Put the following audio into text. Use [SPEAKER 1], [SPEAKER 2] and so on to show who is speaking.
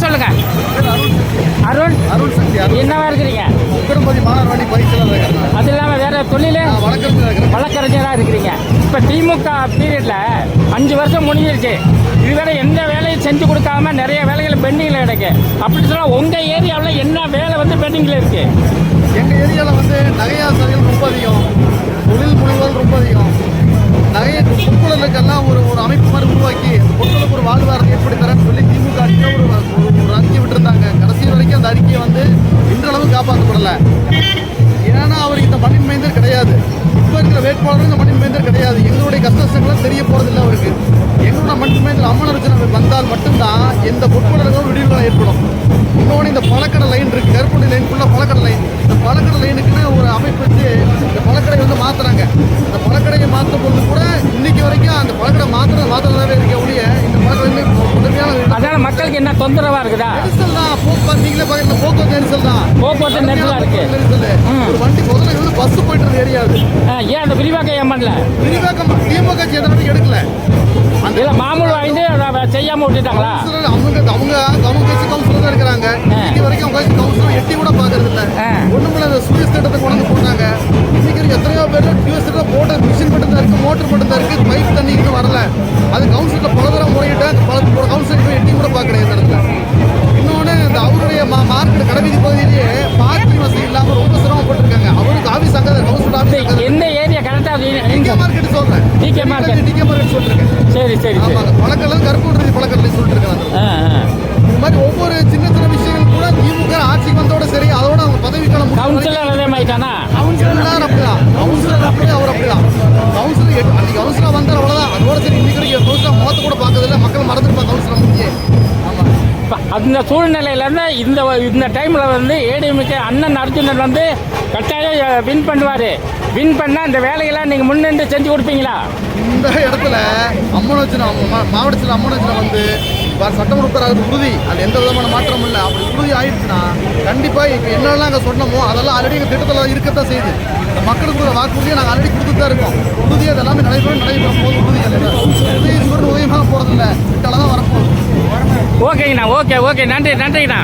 [SPEAKER 1] பேர் சொல்லுங்க. அருண்.
[SPEAKER 2] அருண் சக்தி.
[SPEAKER 1] என்னவா இருக்கிறீங்க?
[SPEAKER 2] திருப்பதி மாணவரணி பயிற்சியில் இருக்கிறேன்.
[SPEAKER 1] அது இல்லாமல் வேற தொழில் வழக்கறிஞராக இருக்கிறீங்க. இப்போ திமுக பீரியட்ல 5 வருஷம் முடிஞ்சிருச்சு. இதுவரை எந்த வேலையும் செஞ்சு கொடுக்காம நிறைய வேலைகள் பெண்டிங்கில் கிடக்கு. அப்படி சொன்னால் உங்கள் ஏரியாவில் என்ன வேலை வந்து பெண்டிங்கில் இருக்கு?
[SPEAKER 2] எங்கள் ஏரியாவில் வந்து நகையாசைகள் ரொம்ப அதிகம், தொழில் முனைவோர் ரொம்ப அதிகம். நகைய பொருட்களுக்கெல்லாம் ஒரு அமைப்பு மாதிரி உருவாக்கி அந்த பொருட்களுக்கு ஒரு வாழ்வாரத்தை ஏற்படுத்தி தரேன்னு சொல்லி திமுக ஒரு அறிக்கை விட்டுருந்தாங்க. கடைசி வரைக்கும் அந்த அறிக்கையை வந்து இன்றளவு காப்பாற்றப்படலை. ஏன்னா அவருக்கு இந்த மண்ணின் மைந்தர் கிடையாது. இப்போ இருக்கிற வேட்பாளரும் இந்த மண்ணின் மைந்தர் கிடையாது. எங்களுடைய கஷ்டங்களும் தெரிய போகிறதில்லை அவருக்கு. எங்களோட மண்ணின் மைந்தர் அம்மனர்ஜன வந்தால் மட்டும்தான் எந்த பொருட்களுக்கும் விடிவுகள் ஏற்படும். இன்னொன்று இந்த பழக்கடை லைன் இருக்குது, கருப்பூடி லைன் ஃபுல்லாக பழக்கடை லைன். இந்த பழக்கடை லைனுக்குன்னு ஒரு அமைப்பு வச்சு இந்த பழக்கடை வந்து மாற்றுறாங்க. இந்த பழக்கடையை மாற்றும் போது கூட இன்னைக்கு வரைக்கும் அந்த பழக்கடை மாற்றுறதாவே இருக்க ஒழிய இந்த பழக்கடை உதவியான
[SPEAKER 1] அதனால மக்களுக்கு என்ன தொந்தரவாக இருக்குதா?
[SPEAKER 2] நெரிசல் தான். போக்குவரத்து நீங்களே பார்க்குற போக்குவரத்து நெரிசல் தான்.
[SPEAKER 1] போக்குவரத்து நெரிசலாக இருக்கு.
[SPEAKER 2] ஒரு வண்டி முதல்ல வந்து பஸ் போயிட்டு இருந்த ஏரியா அது.
[SPEAKER 1] ஏன் அந்த விரிவாக்கம் ஏன் பண்ணல?
[SPEAKER 2] விரிவாக்கம் திமுக எதனால எடுக்கல?
[SPEAKER 1] அந்த இல்லை மாமூல் வாங்கி அதை செய்யாமல் விட்டுட்டாங்களா?
[SPEAKER 2] அவங்க கட்சி கவுன்சிலர் தான் இருக்கிறாங்க. இன்னைக்கு வரைக்கும் அவங்க கட்சி கவுன்சிலர் எட்டி கூட பார்க்கறது இல்லை. ஒன்றுமில்ல அந்த சுயஸ் திட்டத்தை கொண்டு போட்டாங்க. இன்னைக்கு எத்தனையோ பேர் சுயஸ் திட்டம் போட்ட மிஷின் மட்டும் தான் இருக்குது, மோட்டர் மட்டும் தான் இருக்குது, பைப் தண்ணி இன்னும் வரல. அது கவுன்சிலர் பல தரம் முறையிட்ட பல கவுன்சிலர் எட்டி கூட பார்க்குறேன் இந்த இடத்துல. இன்னொன்று இந்த அவருடைய மார்க்கெட் கடைவீதி பகுதியிலேயே பார்க்கிங் வசதி இல்லாமல் ரொம்ப சிரமப்பட்டிருக்காங்க. அவருக்கு ஆஃபீஸ் அங்கே கவுன்சிலர் ஆஃபீஸ்
[SPEAKER 1] எந்த ஏரியா கரெக்டாக?
[SPEAKER 2] டிகே மார்க்கெட் சொல்கிறேன்.
[SPEAKER 1] டிகே மார்க்கெட்
[SPEAKER 2] சொல்லிருக்கேன்.
[SPEAKER 1] சரி சரி
[SPEAKER 2] ஆமாங்க. பழக்கெல்லாம் கருப்பூர் பழக்கத்தில் சொல்லிருக்கேன். இந்த மாதிரி ஒவ்வொரு சின்ன சின்ன விஷயங்கள் கூட திமுக ஆட்சிக்கு வந்தோட சரி, அதோட அவங்க பதவிக்காலம்
[SPEAKER 1] கவுன்சிலர் அதே மாதிரிதானா?
[SPEAKER 2] கவுன்சிலர் அப்படிதான். கவுன்சிலர் அப்படி அவர் அப்படிதான். கவுன்சிலர் அன்னைக்கு கவுன்சிலர் வந்தார் அவ்வளோதான். அதோட சரி இன்னைக்கு கவுன்சிலர் முகத்தை கூட பார்க்கறதில்ல. மக்கள் மறந்துருப்பாங்க கவுன்சிலர் முடிஞ்சு. ஆமாம்.
[SPEAKER 1] அந்த சூழ்நிலையிலேருந்து இந்த டைமில் வந்து ஏடிஎம்கே அண்ணன் அர்ஜுனன் வந்து கட்டாயம் வின் பண்ணுவார். வின் பண்ணால் இந்த வேலையெல்லாம் நீங்கள் முன்னின்று செஞ்சு கொடுப்பீங்களா?
[SPEAKER 2] இந்த இடத்துல மாவட்டத்தில் அம்மனோஜனை வந்து சட்டமன்ற உறுப்பினராக உறுதி. அது எந்த விதமான மாற்றமும் இல்லை. அப்படி உறுதி ஆயிடுச்சுன்னா கண்டிப்பாக இப்போ என்னெல்லாம் அங்கே சொன்னமோ அதெல்லாம் ஆல்ரெடி எங்கள் திட்டத்தில் இருக்கத்தான் செய்யுது. இந்த மக்களுக்கு வாக்குறுதியை நாங்கள் ஆல்ரெடி கொடுத்துட்டு தான் இருக்கோம். உறுதி அதெல்லாமே நடைபெறும் போது உறுதி உதவியமாக போகிறதில்ல. திட்டம் தான் வரப்போகுது.
[SPEAKER 1] ஓகேங்கண்ணா. ஓகே நன்றிங்கண்ணா.